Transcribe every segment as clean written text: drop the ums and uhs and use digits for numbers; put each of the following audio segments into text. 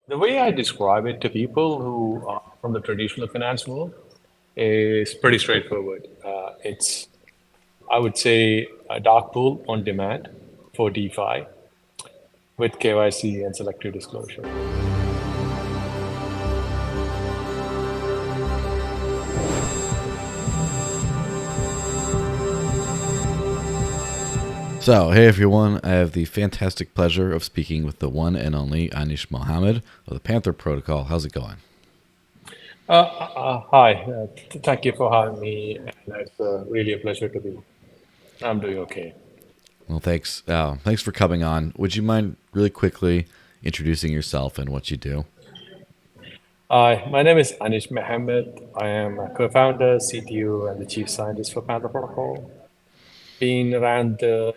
The way I describe it to people who are from the traditional finance world is pretty straightforward. It's, I would say, a dark pool on demand for DeFi with KYC and selective disclosure. So, hey everyone, I have the fantastic pleasure of speaking with the one and only Anish Mohammed of the Panther Protocol. How's it going? Hi, thank you for having me, and it's really a pleasure to be. I'm doing okay. Well, thanks. Thanks for coming on. Would you mind really quickly introducing yourself and what you do? Hi, my name is Anish Mohammed. I am a co-founder, CTO, and the chief scientist for Panther Protocol. Been around the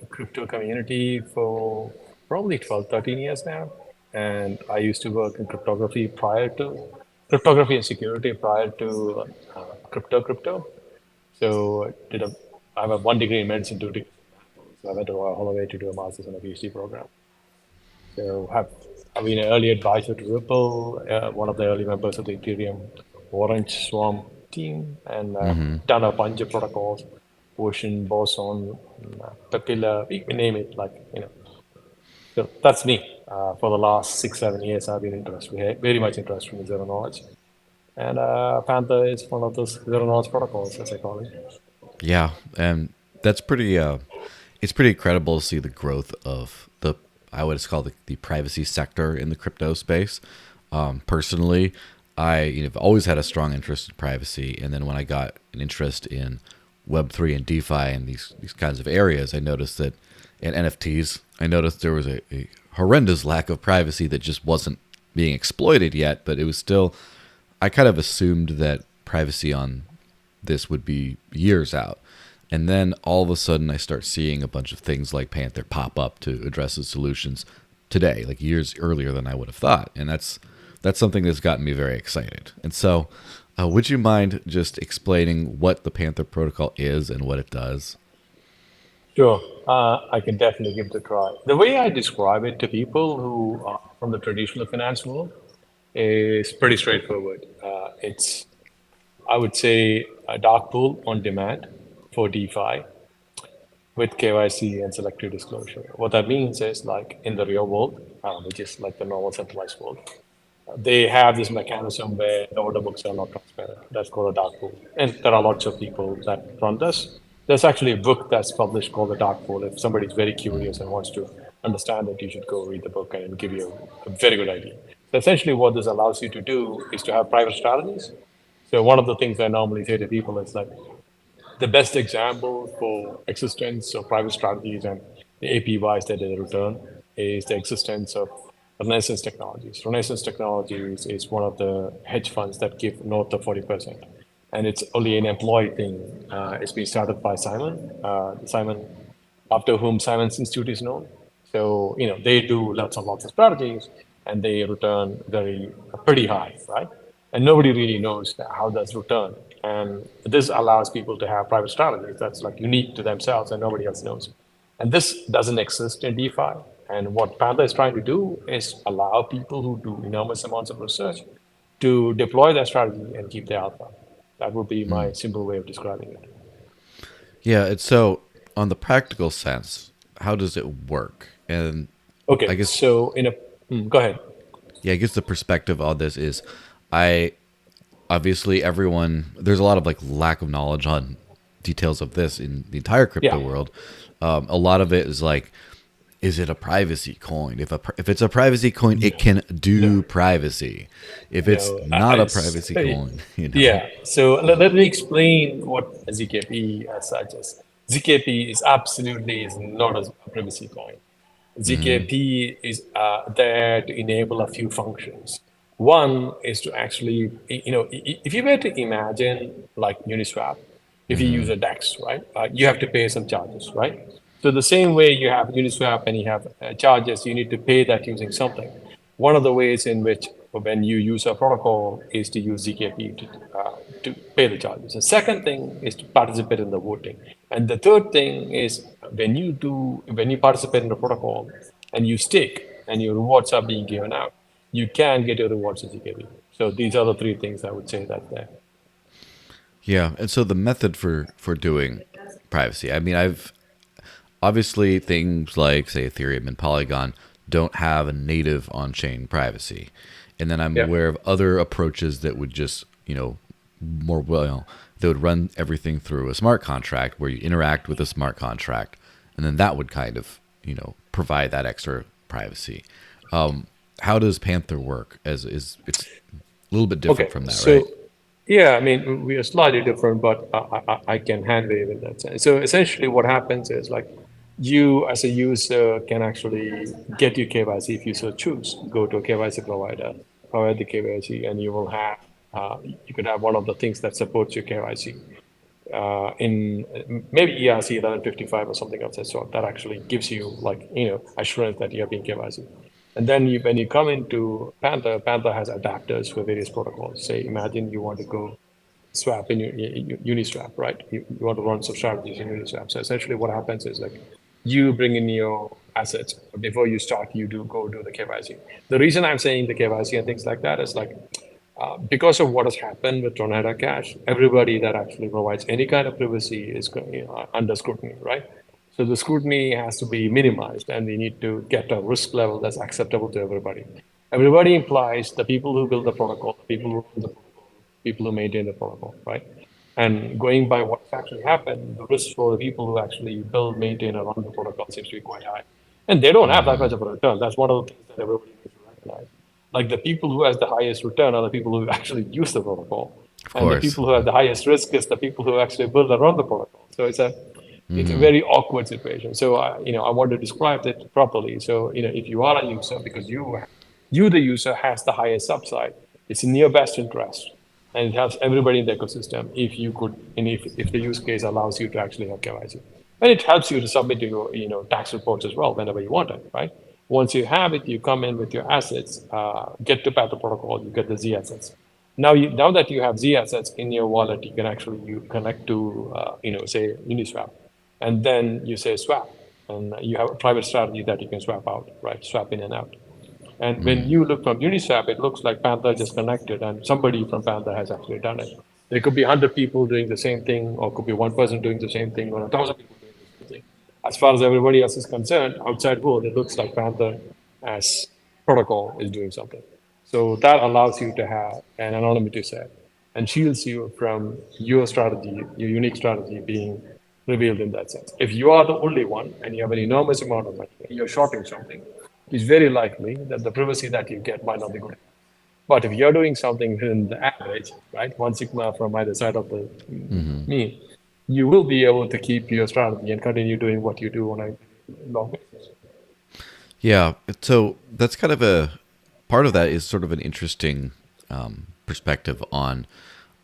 crypto community for probably 12, 13 years now, and I used to work in cryptography and security prior to crypto. So I have a one degree in medicine, two degrees. So I went to Holloway to do a master's and a PhD program. So I've been an early advisor to Ripple, one of the early members of the Ethereum Orange Swarm team, and done a bunch of protocols, Ocean, Boson, Papilla, we name it, So that's me. For the last 6, 7 years, I've been interested, very much interested in zero knowledge. And Panther is one of those zero knowledge protocols, as I call it. Yeah, and that's pretty. It's pretty incredible to see the growth of the I would call the privacy sector in the crypto space. Personally, I've always had a strong interest in privacy, and then when I got an interest in Web3 and DeFi and these kinds of areas, I noticed that in NFTs, I noticed there was a horrendous lack of privacy that just wasn't being exploited yet. But it was still, I kind of assumed that privacy on this would be years out. And then all of a sudden, I start seeing a bunch of things like Panther pop up to address the solutions today, like years earlier than I would have thought. And that's something that's gotten me very excited. And so, would you mind just explaining what the Panther Protocol is and what it does? Sure, I can definitely give it a try. The way I describe it to people who are from the traditional finance world is pretty straightforward. It's, I would say, a dark pool on demand for DeFi with KYC and selective disclosure. What that means is, like in the real world, which is like the normal centralized world, they have this mechanism where the order books are not transparent. That's called a dark pool. And there are lots of people that run this. There's actually a book that's published called The Dark Pool. If somebody's very curious and wants to understand it, you should go read the book and it'll give you a very good idea. So essentially, what this allows you to do is to have private strategies. So one of the things I normally say to people is like the best example for existence of private strategies and the APYs that they return is the existence of Renaissance Technologies. Renaissance Technologies is one of the hedge funds that give north of 40%. And it's only an employee thing. It's been started by Simon, after whom Simon's Institute is known. So, they do lots of strategies and they return pretty high, right? And nobody really knows how that's returned. And this allows people to have private strategies that's like unique to themselves and nobody else knows. And this doesn't exist in DeFi. And what Panther is trying to do is allow people who do enormous amounts of research to deploy their strategy and keep the alpha. That would be my simple way of describing it. Yeah, it's so on the practical sense, how does it work? And I Okay, guess so go ahead. yeah, I guess the perspective on this is I obviously everyone there's a lot of like lack of knowledge on details of this in the entire crypto Yeah, world. A lot of it is like, is it a privacy coin? If it's a privacy coin, it no, can no, do privacy. If it's no. not a privacy coin, Yeah, so let me explain what ZKP as such is. ZKP is not a privacy coin. ZKP is there to enable a few functions. One is to actually, if you were to imagine like Uniswap, if you use a DEX, right, you have to pay some charges, right? So the same way you have Uniswap and you have charges, you need to pay that using something. One of the ways in which when you use a protocol is to use ZKP to pay the charges. The second thing is to participate in the voting. And the third thing is when you participate in the protocol and you stake and your rewards are being given out, you can get your rewards as EKB. So these are the three things I would say that there. Yeah, and so the method for doing privacy. I mean, I've obviously things like say Ethereum and Polygon don't have a native on-chain privacy, and then I'm Yeah. aware of other approaches that would just more well they would run everything through a smart contract where you interact with a smart contract, and then that would kind of provide that extra privacy. How does Panther work? As is it's a little bit different Okay. from that, So right? yeah, I mean, we are slightly different, but I can hand wave in that sense. So essentially, what happens is like you as a user can actually get your KYC if you so choose. Go to a KYC provider, provide the KYC, and you will have you could have one of the things that supports your KYC in maybe ERC 1155 or something of that sort that actually gives you like assurance that you're being KYC. And then when you come into Panther, Panther has adapters for various protocols. Say, imagine you want to go swap in Uniswap, right? You want to run some strategies in Uniswap. So essentially, what happens is like you bring in your assets before you start. You do go do the KYC. The reason I'm saying the KYC and things like that is like because of what has happened with Tornado Cash, everybody that actually provides any kind of privacy is under scrutiny, right? So the scrutiny has to be minimized, and we need to get a risk level that's acceptable to everybody. Everybody implies the people who build the protocol, the people who run the protocol, people who maintain the protocol, right? And going by what's actually happened, the risk for the people who actually build, maintain, and run the protocol seems to be quite high. And they don't have that much of a return. That's one of the things that everybody needs to recognize. Like the people who has the highest return are the people who actually use the protocol, Of and the course. people who have the highest risk is the people who actually build and run the protocol. So it's a very awkward situation. So I want to describe it properly. So if you are a user, because you the user has the highest upside, it's in your best interest, and it helps everybody in the ecosystem if you could, and if the use case allows you to actually have KYC. And it helps you to submit your tax reports as well whenever you want it, right? Once you have it, you come in with your assets, get to Panther Protocol, you get the Z assets. Now that you have Z assets in your wallet, you can actually you connect to say Uniswap, and then you say swap, and you have a private strategy that you can swap out, right? Swap in and out. And when you look from Uniswap, it looks like Panther just connected, and somebody from Panther has actually done it. There could be 100 people doing the same thing, or could be one person doing the same thing, or 1,000 people doing the same thing. As far as everybody else is concerned, outside world, it looks like Panther as protocol is doing something. So that allows you to have an anonymity set and shields you from your strategy, your unique strategy being revealed in that sense. If you are the only one and you have an enormous amount of money and you're shorting something, it's very likely that the privacy that you get might not be good. But if you're doing something in the average, right, one sigma from either side of the mean, you will be able to keep your strategy and continue doing what you do on a long basis. Yeah. So that's kind of a part of that is sort of an interesting perspective on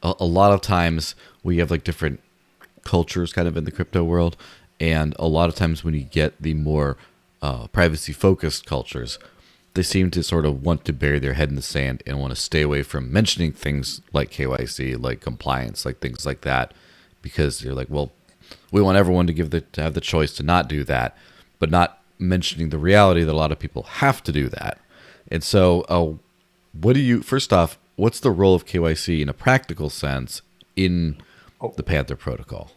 a lot of times we have like different cultures kind of in the crypto world. And a lot of times when you get the more privacy focused cultures, they seem to sort of want to bury their head in the sand and want to stay away from mentioning things like KYC, like compliance, like things like that, because you're like, well, we want everyone to have the choice to not do that, but not mentioning the reality that a lot of people have to do that. And so, what do you first off? What's the role of KYC in a practical sense in Oh, the Panther protocol?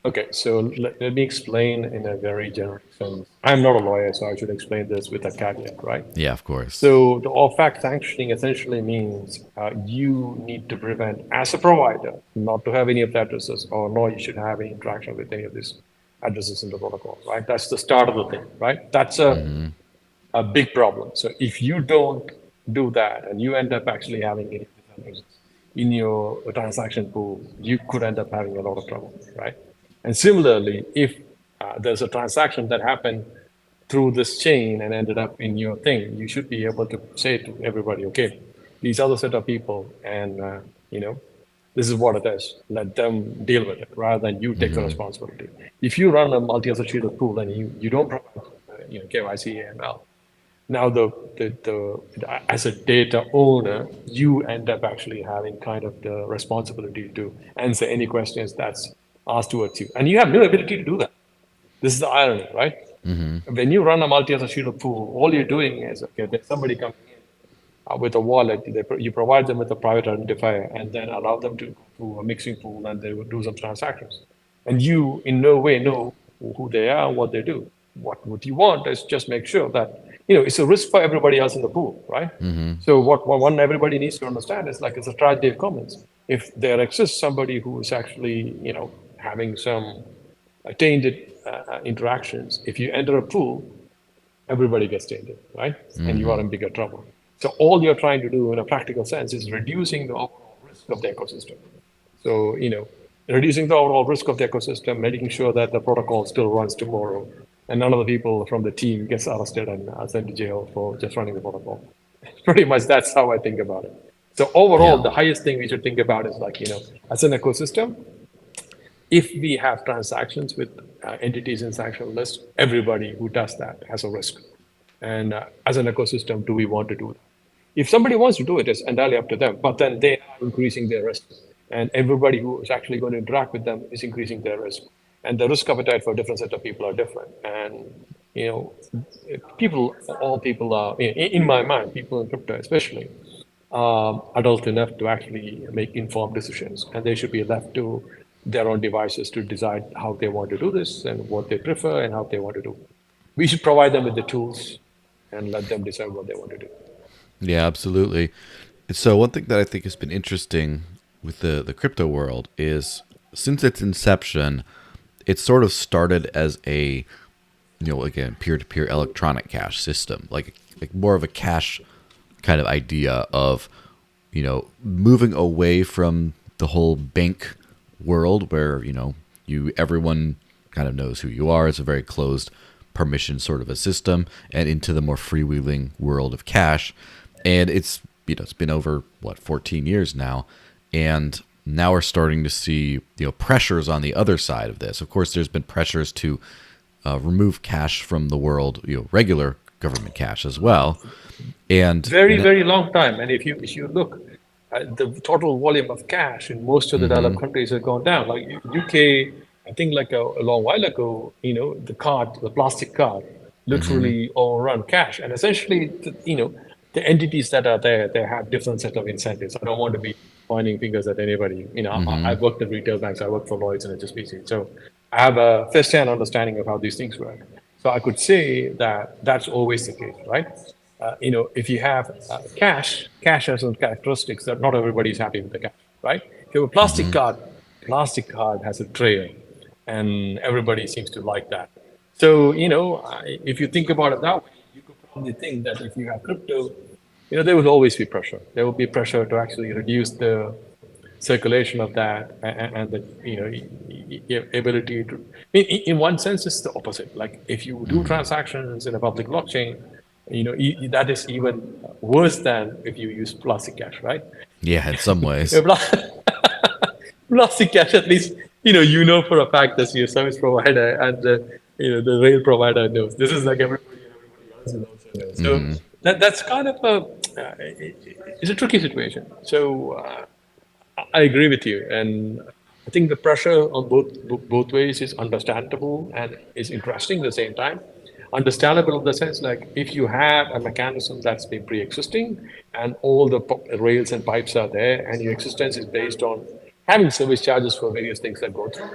okay, so let me explain in a very generic sense. I'm not a lawyer, so I should explain this with a caveat, right? Yeah, of course. So the OFAC sanctioning essentially means you need to prevent, as a provider, not to have any of the addresses, or nor you should have any interaction with any of these addresses in the protocol, right? That's the start of the thing, right? That's a big problem. So if you don't do that and you end up actually having any addresses in your transaction pool, you could end up having a lot of trouble, right? And similarly, if there's a transaction that happened through this chain and ended up in your thing, you should be able to say to everybody, okay, these are the set of people, and this is what it is. Let them deal with it, rather than you take the responsibility. If you run a multi-associated pool and you don't provide KYC AML, now as a data owner, you end up actually having kind of the responsibility to answer any questions that's asked towards you, and you have no ability to do that. This is the irony, right? When you run a multi-associated pool, all you're doing is, okay, there's somebody coming in. with a wallet. You provide them with a private identifier and then allow them to go to a mixing pool and they will do some transactions. And you in no way know who they are, what they do. What you want is just make sure that, it's a risk for everybody else in the pool, right? So what one everybody needs to understand is like it's a tragedy of commons. If there exists somebody who is actually, having some tainted interactions, if you enter a pool, everybody gets tainted, right? And you are in bigger trouble. So all you're trying to do in a practical sense is reducing the overall risk of the ecosystem. So, reducing the overall risk of the ecosystem, making sure that the protocol still runs tomorrow, and none of the people from the team gets arrested and sent to jail for just running the protocol. Pretty much that's how I think about it. So overall, Yeah. the highest thing we should think about is like, as an ecosystem, if we have transactions with entities in sanction list, everybody who does that has a risk. And as an ecosystem, do we want to do that? If somebody wants to do it, it's entirely up to them. But then they are increasing their risk, and everybody who is actually going to interact with them is increasing their risk. And the risk appetite for different set of people are different. And you know, all people are, in my mind, people in crypto especially, adult enough to actually make informed decisions, and they should be left to their own devices to decide how they want to do this and what they prefer and how they want to do. We should provide them with the tools and let them decide what they want to do. Yeah, absolutely. So one thing that I think has been interesting with the crypto world is since its inception, it sort of started as a again peer to peer electronic cash system, like more of a cash kind of idea of moving away from the whole bank world where you everyone kind of knows who you are. It's a very closed permission sort of a system, and into the more freewheeling world of cash. And it's it's been over 14 years now, and now we're starting to see pressures on the other side of this. Of course, there's been pressures to remove cash from the world, regular government cash as well. And Very, very long time. And if you look, the total volume of cash in most of the developed countries has gone down. Like UK, I think like a long while ago, the plastic card, literally overrun cash. And essentially, the entities that are there, they have different set of incentives. I don't want to be pointing fingers at anybody. I've worked at retail banks. I worked for Lloyd's and HSBC. So I have a first-hand understanding of how these things work. So I could say that that's always the case, right? If you have cash has some characteristics that not everybody is happy with the cash, right? If you have a plastic card has a trail, and everybody seems to like that. So, if you think about it that way, you could probably think that if you have crypto, there will always be pressure. There will be pressure to actually reduce the circulation of that and the ability to. In one sense, it's the opposite. Like if you do transactions in a public blockchain, that is even worse than if you use plastic cash, right? yeah, in some ways. Plastic cash, at least for a fact that your service provider and the rail provider knows. This is like everybody else will also know. So that's kind of it's a tricky situation. So I agree with you, and I think the pressure on both ways is understandable and is interesting at the same time. Understandable in the sense like if you have a mechanism that's been pre-existing and all the rails and pipes are there, and your existence is based on having service charges for various things that go through.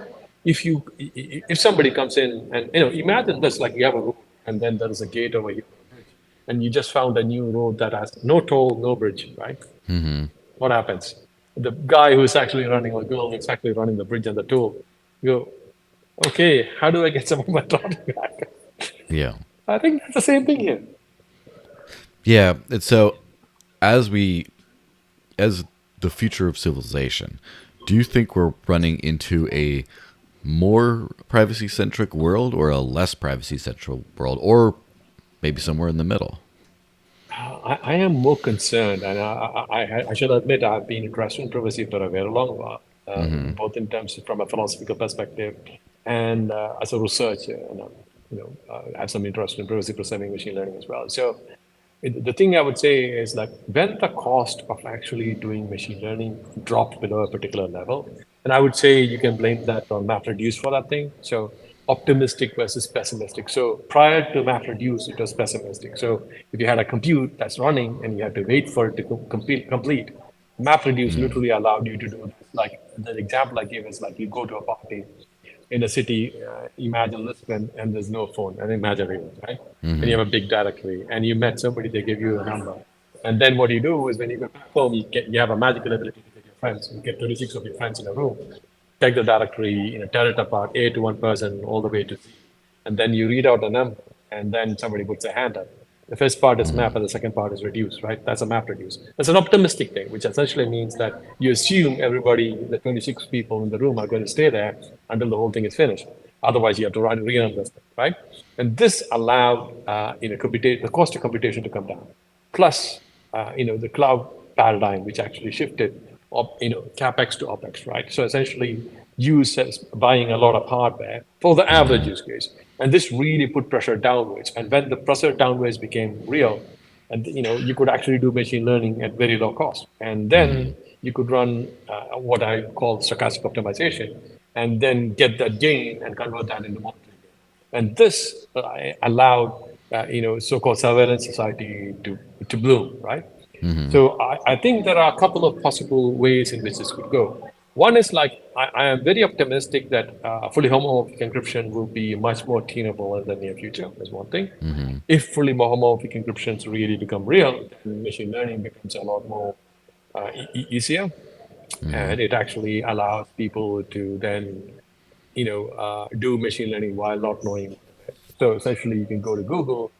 If somebody comes in and imagine this, like you have a road and then there is a gate over here, and you just found a new road that has no toll, no bridge, right? What happens? The guy who's actually running, or girl who's actually running the bridge and the toll, you go, okay, how do I get some of my traffic back? Yeah. I think that's the same thing here. Yeah. And so as we as the future of civilization, do you think we're running into a more privacy centric world or a less privacy central world, or maybe somewhere in the middle? I am more concerned, and I should admit I've been interested in privacy for a very long while, both in terms of from a philosophical perspective and as a researcher. And I have some interest in privacy preserving machine learning as well. So the thing I would say is like when the cost of actually doing machine learning dropped below a particular level, and I would say you can blame that on MapReduce for that thing. So optimistic versus pessimistic. So prior to MapReduce, it was pessimistic. So if you had a compute that's running and you had to wait for it to complete, MapReduce literally allowed you to do this. Like the example I gave is like you go to a party in a city, imagine Lisbon, and there's no phone, and imagine it, right? And you have a big directory, and you met somebody, they give you a number. And then what you do is when you go back home, you have a magical ability to get your friends. You get 36 of your friends in a room, take the directory, tear it apart, A to one person, all the way to Z. And then you read out a number, and then somebody puts a hand up. The first part is map, and the second part is reduce, right? That's a map reduce. That's an optimistic thing, which essentially means that you assume everybody, the 26 people in the room, are going to stay there until the whole thing is finished. Otherwise, you have to rerun this, right? And this allowed, the cost of computation to come down. Plus, the cloud paradigm, which actually shifted, capex to opex, right? So essentially, buying a lot of hardware for the average use case, and this really put pressure downwards. And when the pressure downwards became real, and you could actually do machine learning at very low cost, and then you could run what I call stochastic optimization, and then get that gain and convert that into monetary gain. And this allowed, so-called surveillance society to bloom, right? So I think there are a couple of possible ways in which this could go. One is like I am very optimistic that fully homomorphic encryption will be much more tenable in the near future. Is one thing. If fully homomorphic encryptions really become real, then machine learning becomes a lot more easier, and it actually allows people to then do machine learning while not knowing. So essentially, you can go to Google,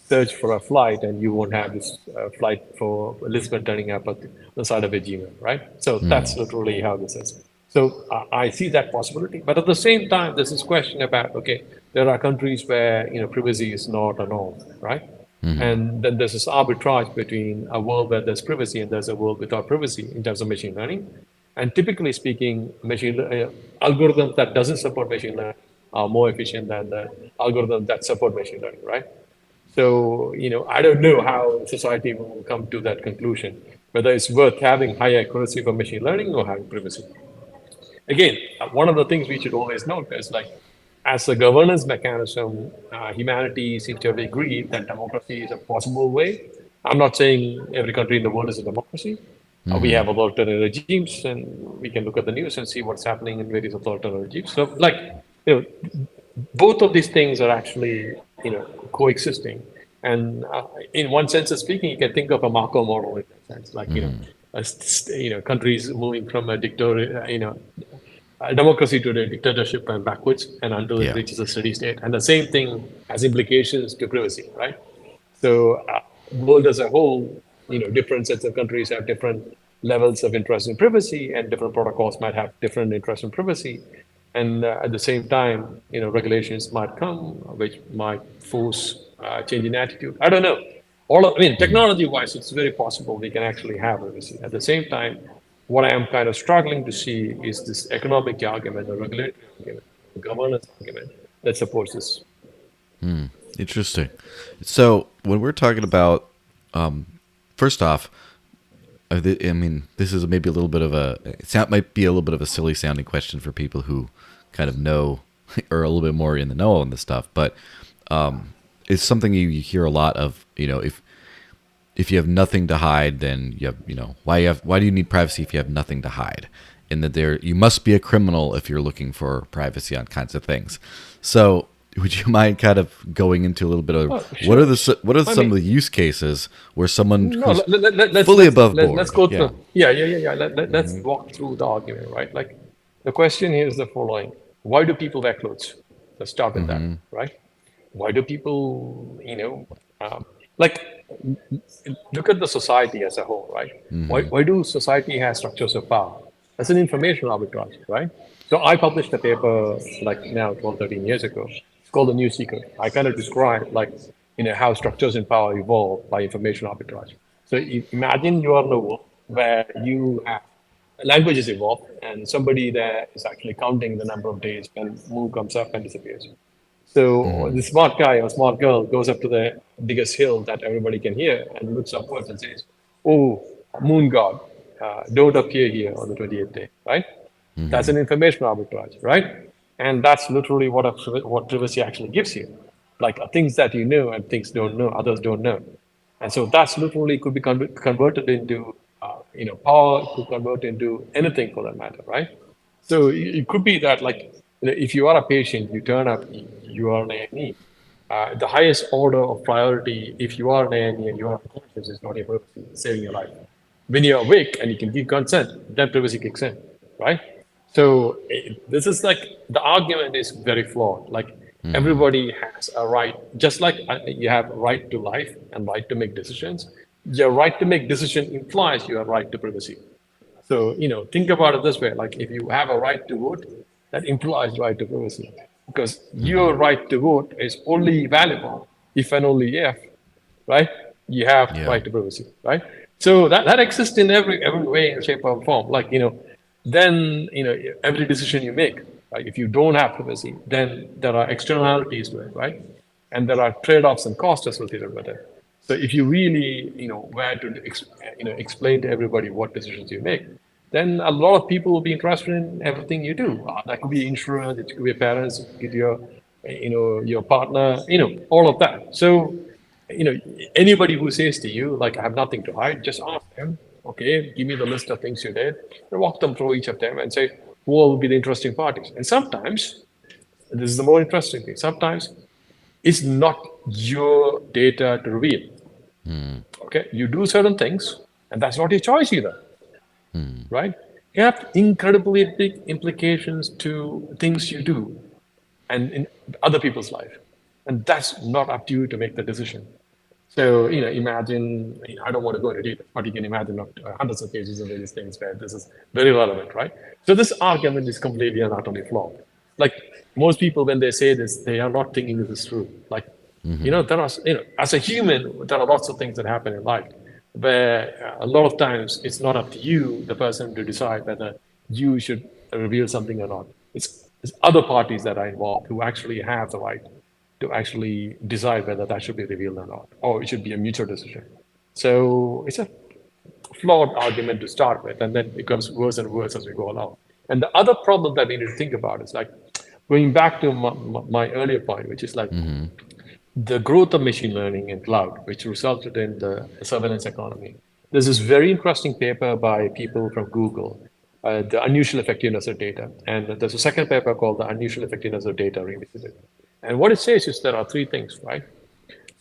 search for a flight, and you won't have this flight for Lisbon turning up at the side of a Gmail, right? So that's literally how this is. So I see that possibility, but at the same time, there's this question about okay, there are countries where privacy is not a norm, right? And then there's this arbitrage between a world where there's privacy and there's a world without privacy in terms of machine learning. And typically speaking, algorithms that doesn't support machine learning are more efficient than the algorithms that support machine learning, right? So, I don't know how society will come to that conclusion, whether it's worth having high accuracy for machine learning or having privacy. Again, one of the things we should always note is like, as a governance mechanism, humanity seems to have agreed that democracy is a possible way. I'm not saying every country in the world is a democracy. We have authoritarian regimes, and we can look at the news and see what's happening in various authoritarian regimes. So, like, both of these things are actually, coexisting. And in one sense of speaking, you can think of a Marco model in that sense, like, countries moving from a dictator, a democracy to a dictatorship and backwards, and until it Yeah. reaches a steady state. And the same thing has implications to privacy, right? So, world as a whole, different sets of countries have different levels of interest in privacy, and different protocols might have different interest in privacy. And at the same time, regulations might come which might force change in attitude. I don't know. Technology-wise, it's very possible we can actually have privacy. At the same time, what I am kind of struggling to see is this economic argument, the regulatory argument, the governance argument that supports this. Interesting. So when we're talking about, first off, I mean, this is maybe a little bit of might be a little bit of a silly sounding question for people who kind of know or a little bit more in the know on this stuff, but it's something you hear a lot of. If you have nothing to hide, then you have, why do you need privacy if you have nothing to hide? And that you must be a criminal if you're looking for privacy on kinds of things. So would you mind kind of going into a little bit of Sure. what are some of the use cases where someone No, who's let's fully above board? let's go Yeah. through. Yeah. Let's walk through the argument, right? Like, the question here is the following: why do people wear clothes? Let's start with that, right? Why do people, like, look at the society as a whole, right? Why do society have structures of power? That's an information arbitrage, right? So I published a paper like now 12, 13 years ago. It's called The New Secret. I kind of describe like, how structures in power evolve by information arbitrage. So imagine you are in a world where you have languages evolve, and somebody there is actually counting the number of days when moon comes up and disappears. So the smart guy or smart girl goes up to the biggest hill that everybody can hear and looks upwards and says, "Oh, moon god, don't appear here on the 28th day," right? That's an information arbitrage, right? And that's literally what privacy actually gives you, like things that you know and things don't know, others don't know. And so that's literally could be converted into, power, could convert into anything for that matter, right? So it could be that, like, if you are a patient, you turn up, you are an A&E. The highest order of priority, if you are an A&E and you are unconscious, is not your privacy, it's saving your life. When you're awake and you can give consent, then privacy kicks in, right? So this is like the argument is very flawed. Like everybody has a right, just like you have a right to life and right to make decisions. Your right to make decision implies your right to privacy. So, think about it this way, like if you have a right to vote, that implies right to privacy. Because your right to vote is only valuable if and only if, right, you have Yeah. right to privacy, right? So that exists in every way, shape, or form. Like, then, every decision you make, right, if you don't have privacy, then there are externalities to it, right? And there are trade-offs and costs associated with it. So if you really, were to explain to everybody what decisions you make, then a lot of people will be interested in everything you do. That could be insurance, it could be parents, it could be your partner, all of that. So, anybody who says to you, like, I have nothing to hide, just ask them, okay, give me the list of things you did, and walk them through each of them and say, who will be the interesting parties? And sometimes, this is the more interesting thing, sometimes it's not your data to reveal. Okay, you do certain things, and that's not your choice either, right? You have incredibly big implications to things you do and in other people's life, and that's not up to you to make the decision. So, imagine, I don't want to go into detail, but you can imagine hundreds of cases of various things where this is very relevant, right? So this argument is completely and utterly flawed. Like most people, when they say this, they are not thinking this is true. Like, there are, as a human, there are lots of things that happen in life where a lot of times it's not up to you, the person, to decide whether you should reveal something or not. It's other parties that are involved who actually have the right to actually decide whether that should be revealed or not, or it should be a mutual decision. So it's a flawed argument to start with, and then it becomes worse and worse as we go along. And the other problem that we need to think about is, like, going back to my earlier point, which is like the growth of machine learning and cloud, which resulted in the surveillance economy. There's this very interesting paper by people from Google, the unusual effectiveness of data. And there's a second paper called the unusual effectiveness of data revisited. And what it says is there are three things, right?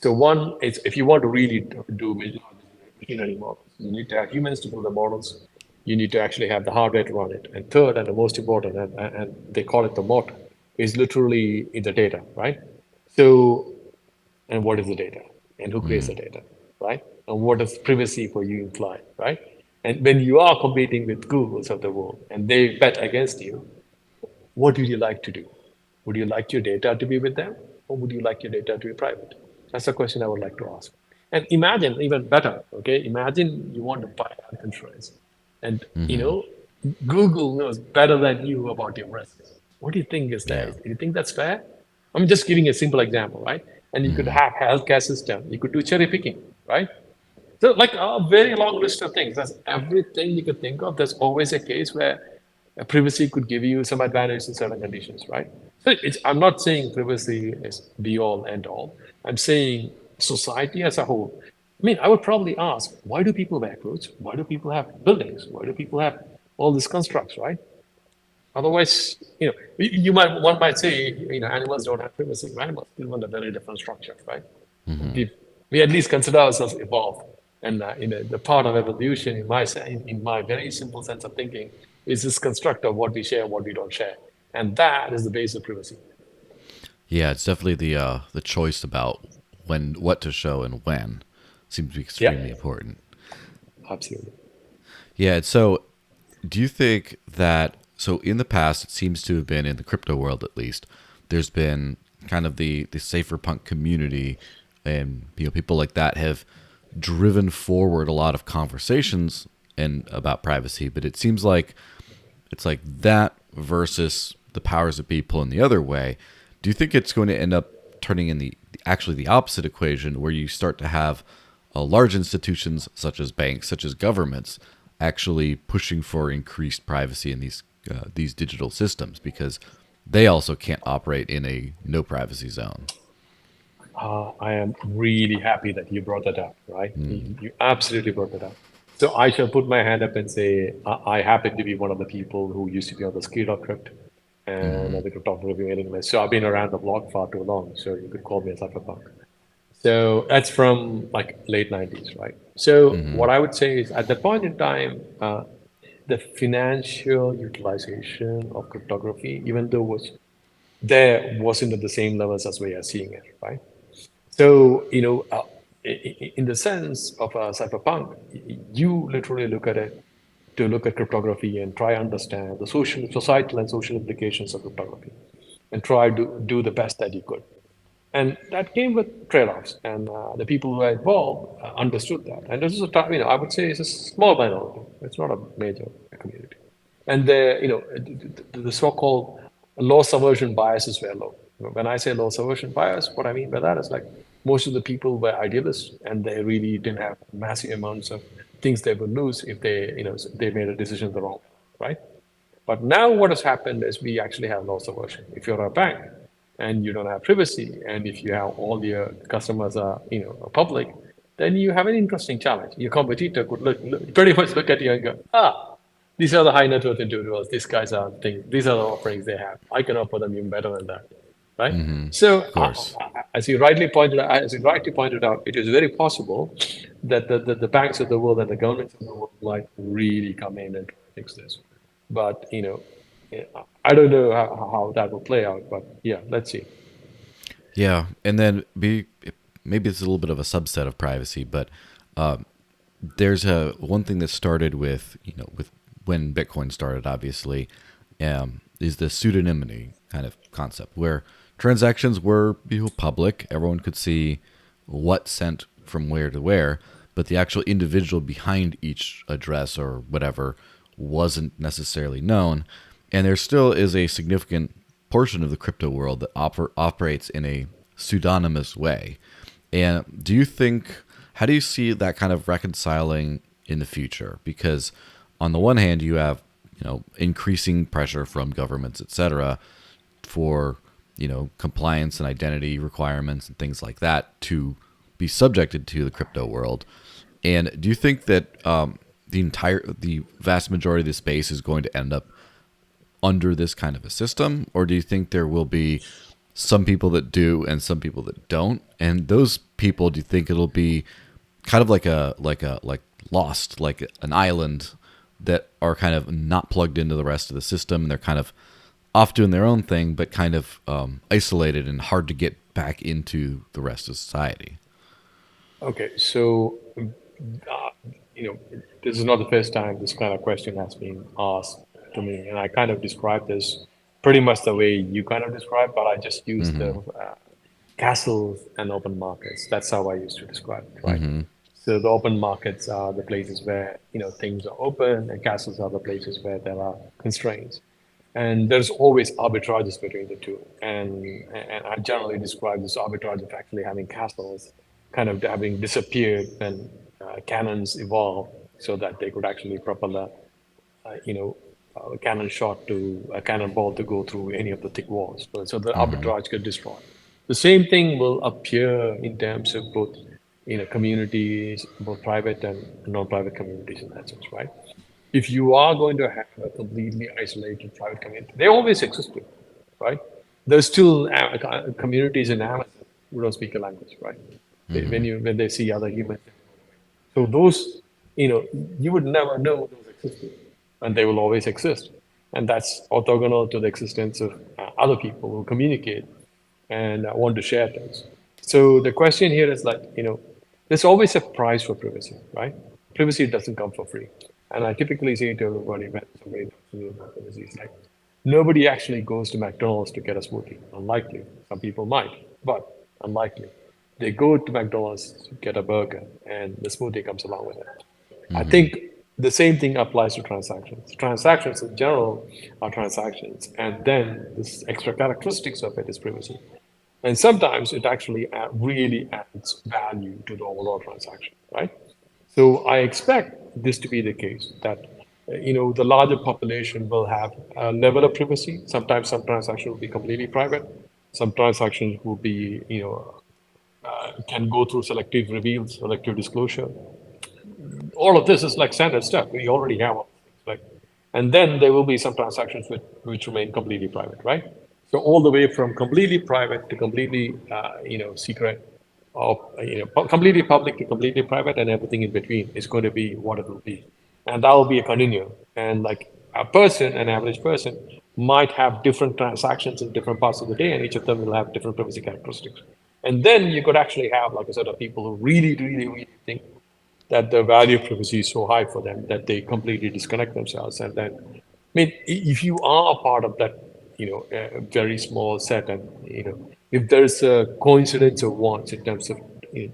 So one is, if you want to really do machine learning models, you need to have humans to build the models. You need to actually have the hardware to run it. And third, and the most important, and they call it the moat, is literally in the data, right? So, and what is the data? And who creates the data, right? And what does privacy for you imply, right? And when you are competing with Googles of the world and they bet against you, what would you like to do? Would you like your data to be with them, or would you like your data to be private? That's a question I would like to ask. And imagine even better, okay? Imagine you want to buy health insurance, and Google knows better than you about your risks. What do you think is there? Yeah. Do you think that's fair? I'm just giving a simple example, right? And you could have healthcare system. You could do cherry picking, right? So, like a very long list of things. That's everything you could think of. There's always a case where privacy could give you some advantage in certain conditions, right? So I'm not saying privacy is be all end all. I'm saying society as a whole. I mean, I would probably ask, why do people wear clothes? Why do people have buildings? Why do people have all these constructs, right? Otherwise, one might say, animals don't have privacy. Animals live on a very different structure, right? We at least consider ourselves evolved. And the part of evolution, in my very simple sense of thinking, is this construct of what we share and what we don't share, and that is the base of privacy. Yeah, it's definitely the choice about what to show and when seems to be Yeah, extremely important. absolutely. Yeah, so do you think that so in the past it seems to have been in the crypto world at least, there's been kind of the cypherpunk community and people like that have driven forward a lot of conversations and about privacy, but it seems like it's like that versus the powers that be pulling the other way. Do you think it's going to end up turning in the actually the opposite equation, where you start to have large institutions such as banks, such as governments, actually pushing for increased privacy in these digital systems? Because they also can't operate in a no privacy zone. I am really happy that you brought that up, right? You absolutely brought that up. So I shall put my hand up and say I happen to be one of the people who used to be on the Crypt and the cryptography mailing list. So I've been around the block far too long. So you could call me a cypherpunk. So that's from like late 90s, right? So what I would say is at that point in time, the financial utilization of cryptography, even though was there, wasn't at the same levels as we are seeing it, right? So, in the sense of a cypherpunk, you literally look at it to look at cryptography and try understand the societal and social implications of cryptography and try to do the best that you could. And that came with trade-offs, and the people who were involved understood that. And this is I would say it's a small minority. It's not a major community. And the so-called loss aversion biases were low. When I say loss aversion bias, what I mean by that is like most of the people were idealists, and they really didn't have massive amounts of things they would lose if they made a decision the wrong way, right? But now what has happened is we actually have loss aversion. If you're a bank and you don't have privacy, and if you have all your customers are public, then you have an interesting challenge. Your competitor could pretty much look at you and go, these are the high net worth individuals. These guys are things. These are the offerings they have. I can offer them even better than that, right? So, Of course. as you rightly pointed out, it is very possible that the banks of the world and the governments of the world might really come in and fix this. But I don't know how that will play out. But yeah, let's see. Yeah, and then maybe it's a little bit of a subset of privacy, but there's a one thing that started with with when Bitcoin started, obviously, is the pseudonymity kind of concept where transactions were public, everyone could see what sent from where to where, but the actual individual behind each address or whatever wasn't necessarily known, and there still is a significant portion of the crypto world that operates in a pseudonymous way. And do you think, how do you see that kind of reconciling in the future? Because on the one hand, you have, increasing pressure from governments, et cetera, for, compliance and identity requirements and things like that to be subjected to the crypto world. And do you think that the vast majority of the space is going to end up under this kind of a system, or do you think there will be some people that do and some people that don't? And those people, do you think it'll be kind of like lost, like an island that are kind of not plugged into the rest of the system, and they're kind of off doing their own thing, but kind of isolated and hard to get back into the rest of society? Okay, so this is not the first time this kind of question has been asked to me, and I kind of described this pretty much the way you kind of described, but I just used the castles and open markets. That's how I used to describe it, right? So the open markets are the places where things are open, and castles are the places where there are constraints. And there's always arbitrages between the two. And I generally describe this arbitrage of actually having castles kind of having disappeared when cannons evolved so that they could actually propel a cannon shot to a cannonball to go through any of the thick walls. So the arbitrage get destroyed. The same thing will appear in terms of both communities, both private and non-private communities in that sense, right? If you are going to have a completely isolated private community, they always existed, right? There's still communities in Amazon who don't speak a language, right? When they see other humans, so those you would never know those existed, and they will always exist, and that's orthogonal to the existence of other people who communicate and want to share things. So the question here is like, there's always a price for privacy, right? Privacy doesn't come for free. And I typically say to everybody when somebody talks to me about privacy, it's like, nobody actually goes to McDonald's to get a smoothie. Unlikely. Some people might, but unlikely. They go to McDonald's to get a burger, and the smoothie comes along with it. I think the same thing applies to transactions. Transactions in general are transactions, and then this extra characteristics of it is privacy. And sometimes it actually really adds value to the overall transaction, right? So I expect this to be the case that the larger population will have a level of privacy. Sometimes some transactions will be completely private. Some transactions will be, can go through selective reveals, selective disclosure. All of this is like standard stuff. We already have all these things, right? And then there will be some transactions which remain completely private, right? So all the way from completely private to completely, secret, or completely public to completely private, and everything in between is going to be what it will be, and that will be a continuum. And like a person, an average person, might have different transactions in different parts of the day, and each of them will have different privacy characteristics. And then you could actually have, like I said, of people who really, really, really think that the value of privacy is so high for them that they completely disconnect themselves. And then, I mean, if you are a part of that, very small set, and if there's a coincidence of wants in terms of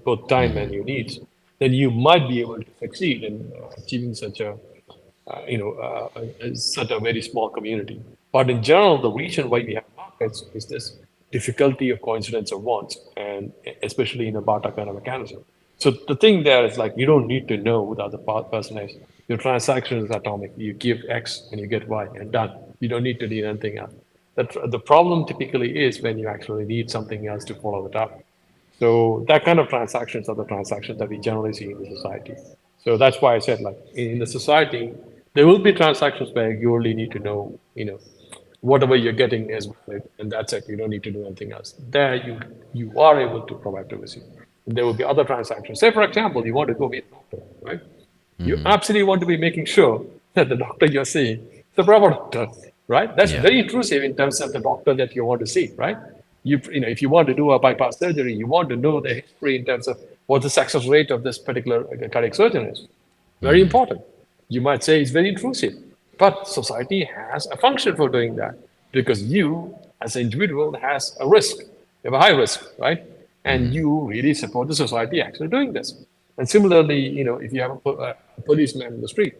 both time and your needs, then you might be able to succeed in achieving such a very small community. But in general, the reason why we have markets is this difficulty of coincidence of wants, and especially in a barter kind of mechanism. So the thing there is like you don't need to know who the other person is. Your transaction is atomic. You give X and you get Y, and done. You don't need to do anything else. The problem typically is when you actually need something else to follow it up. So that kind of transactions are the transactions that we generally see in the society. So that's why I said, like, in the society, there will be transactions where you only need to know, whatever you're getting is valid, and that's it. You don't need to do anything else. There, you are able to provide privacy. There will be other transactions. Say, for example, you want to go meet a doctor, right? You absolutely want to be making sure that the doctor you're seeing is the proper doctor, right? That's Yeah. very intrusive in terms of the doctor that you want to see, right? If you want to do a bypass surgery, you want to know the history in terms of what the success rate of this particular cardiac surgeon is. Very important. You might say it's very intrusive, but society has a function for doing that because you, as an individual, has a risk. You have a high risk, right? And you really support the society actually doing this. And similarly, if you have a policeman in the street,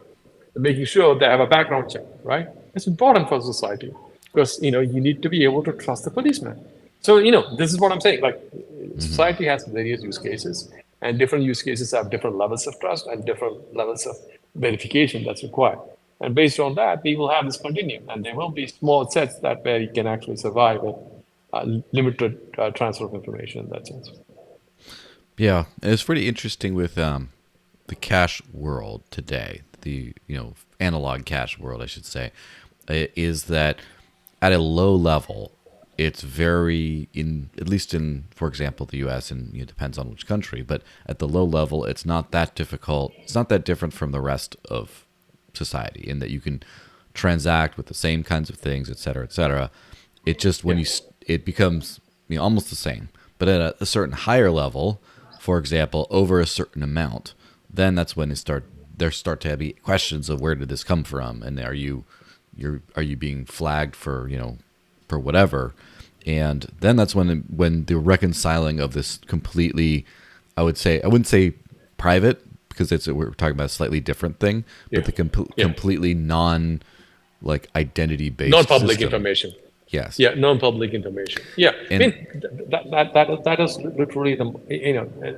making sure they have a background check, right? It's important for society because you need to be able to trust the policeman. So this is what I'm saying. Like society has various use cases, and different use cases have different levels of trust and different levels of verification that's required. And based on that, we will have this continuum, and there will be small sets that where you can actually survive with limited transfer of information in that sense. Yeah, and it's pretty interesting with the cash world today, the analog cash world, I should say, is that at a low level, it's very in at least in, for example, the U.S. and it depends on which country, but at the low level, it's not that difficult. It's not that different from the rest of society in that you can transact with the same kinds of things, et cetera, et cetera. It just when Yeah. it becomes almost the same, but at a certain higher level, for example, over a certain amount, then that's when there start to be questions of where did this come from, and are you being flagged for for whatever, and then that's when the reconciling of this completely, I wouldn't say private because we're talking about a slightly different thing, but Yeah. the Yeah. completely non like identity based Non-public system. information. Yes. Yeah, non-public information. Yeah, I And mean that is literally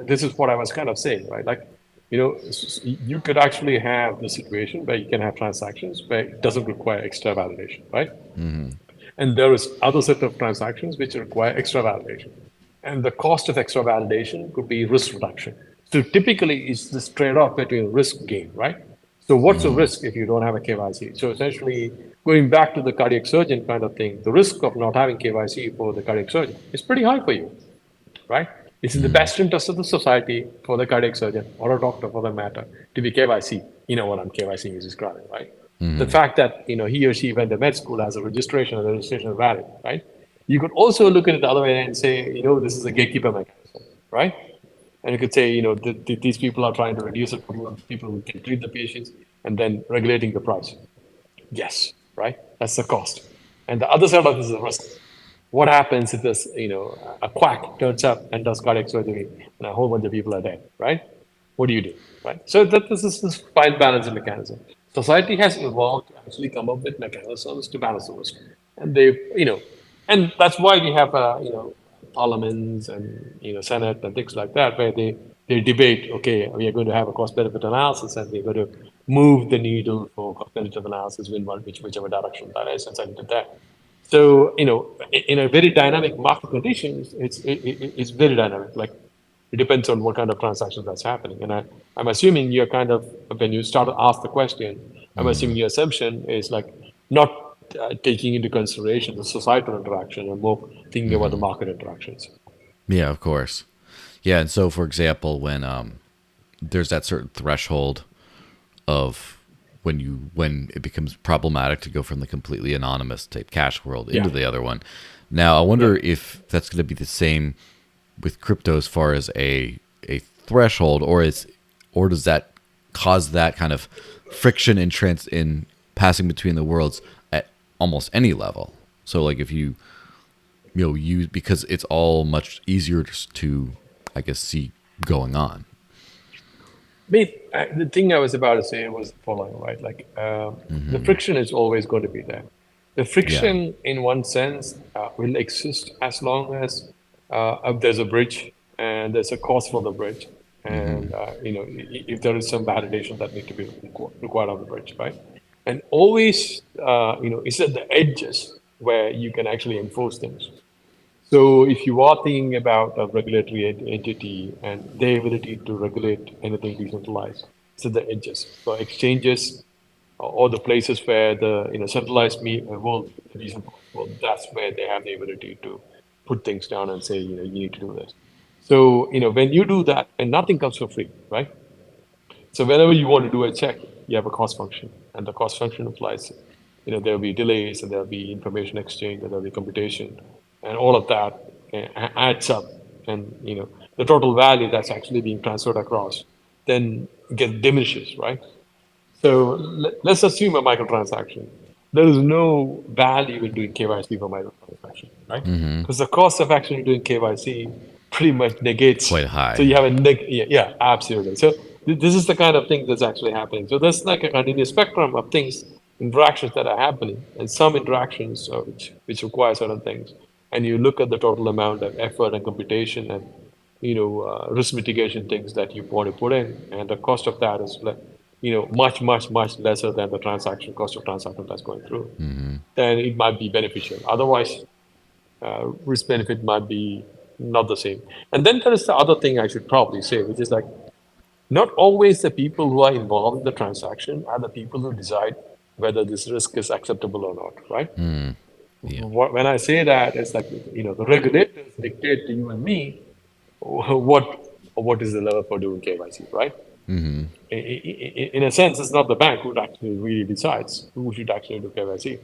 this is what I was kind of saying, right? Like, you could actually have the situation where you can have transactions where it doesn't require extra validation, right? And there is other set of transactions which require extra validation. And the cost of extra validation could be risk reduction. So typically it's this trade-off between risk gain, right? So what's the risk if you don't have a KYC? So essentially, going back to the cardiac surgeon kind of thing, the risk of not having KYC for the cardiac surgeon is pretty high for you, right? It's in the best interest of the society for the cardiac surgeon or a doctor for that matter to be KYC. You know what I'm KYC is describing, right? The fact that he or she went to med school has a registration and the registration is valid, right? You could also look at it the other way and say, this is a gatekeeper mechanism, right? And you could say, these people are trying to reduce the number of people who can treat the patients and then regulating the price. Yes, right? That's the cost. And the other side of this is the risk. What happens if this, a quack turns up and does cardiac surgery and a whole bunch of people are dead, right? What do you do, right? So this is this fine balancing mechanism. Society has evolved to actually come up with mechanisms to balance the risk, and and that's why we have, parliaments and senate and things like that, where they debate. Okay, we are going to have a cost benefit analysis, and we're going to move the needle for cognitive analysis in whichever direction that is, and send it there. So, in a very dynamic market conditions, it's very dynamic. Like it depends on what kind of transactions that's happening. And I'm assuming you're kind of, when you start to ask the question, I'm assuming your assumption is like not taking into consideration the societal interaction and more thinking about the market interactions. Yeah, of course. Yeah, and so for example, when there's that certain threshold of when it becomes problematic to go from the completely anonymous type cash world Yeah, into the other one. Now, I yeah. wonder if that's going to be the same with crypto as far as a threshold, or does that cause that kind of friction in passing between the worlds at almost any level? So, like if you use, because it's all much easier to I guess see going on. The thing I was about to say was the following, right? Like the friction is always going to be there. The Yeah. friction, in one sense, will exist as long as there's a bridge and there's a cost for the bridge, and if there is some validation that need to be required on the bridge, right? And always, it's at the edges where you can actually enforce things. So if you are thinking about a regulatory entity and their ability to regulate anything decentralized, it's at the edges. So exchanges or the places where the centralized world, the decentralized world, that's where they have the ability to put things down and say, you need to do this. So when you do that, and nothing comes for free, right? So whenever you want to do a check, you have a cost function, and the cost function applies. There'll be delays, and there'll be information exchange, and there'll be computation, and all of that adds up, and the total value that's actually being transferred across then get diminishes, right? So let's assume a microtransaction. There is no value in doing KYC for microtransaction, right? Because the cost of actually doing KYC pretty much negates. Quite So high. you have yeah, absolutely. So this is the kind of thing that's actually happening. So there's like a continuous spectrum of things, interactions that are happening, and some interactions which require certain things. And you look at the total amount of effort and computation and risk mitigation things that you want to put in, and the cost of that is like much, much, much lesser than the transaction cost of transaction that's going through, then it might be beneficial. Otherwise, risk benefit might be not the same. And then there is the other thing I should probably say, which is like not always the people who are involved in the transaction are the people who decide whether this risk is acceptable or not, right? Yeah. When I say that, it's like the regulators dictate to you and me what is the level for doing KYC, right? In a sense, it's not the bank who actually really decides who should actually do KYC.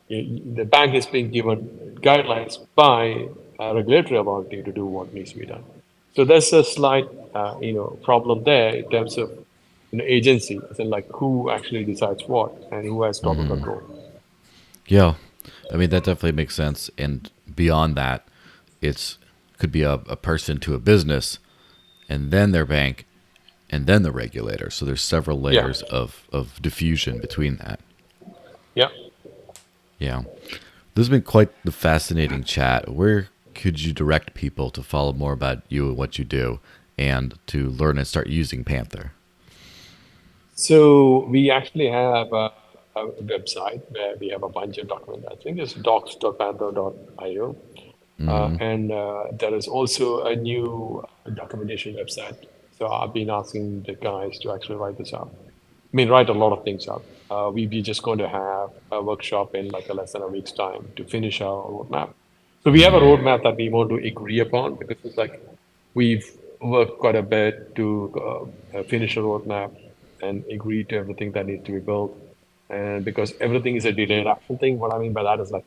The bank is being given guidelines by a regulatory authority to do what needs to be done. So there's a slight, problem there in terms of agency, as in like who actually decides what and who has total control. Yeah. I mean, that definitely makes sense. And beyond that, it's could be a person to a business and then their bank and then the regulator. So there's several Yeah, layers of diffusion between that. yeah. Yeah. This has been quite the fascinating chat. Where could you direct people to follow more about you and what you do and to learn and start using Panther? So we actually have a website where we have a bunch of documents. I think it's docs.panther.io. And there is also a new documentation website. So I've been asking the guys to actually write this up. I mean, write a lot of things up. We're just going to have a workshop in like a less than a week's time to finish our roadmap. So we have a roadmap that we want to agree upon because it's like we've worked quite a bit to finish a roadmap and agree to everything that needs to be built. And because everything is a delayed action thing, what I mean by that is like,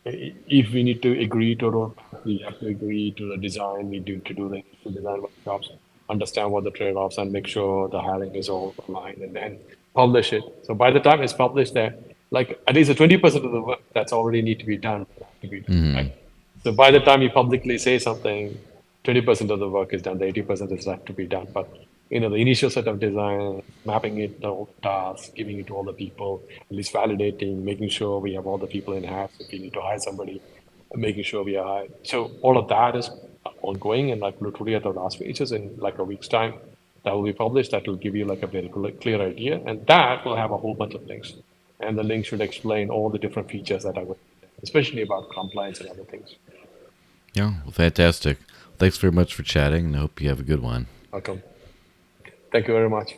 if we need to agree to a roadmap, we have to agree to the design. We need to do the initial design workshops, understand what the trade-offs, and make sure the hiring is all aligned, and then publish it. So by the time it's published, there, like at least 20% of the work that's already need to be done, right? So by the time you publicly say something, 20% of the work is done. The 80% is left to be done. But the initial set of design, mapping it, the whole tasks, giving it to all the people, at least validating, making sure we have all the people in house. If we need to hire somebody, making sure we are hired. So all of that is ongoing, and like literally at the last stages in like a week's time. that will be published that will give you like a very clear idea, and that will have a whole bunch of links. And the link should explain all the different features that are going, especially about compliance and other things. Yeah, well, fantastic. Thanks very much for chatting, and I hope you have a good one. Welcome. Thank you very much.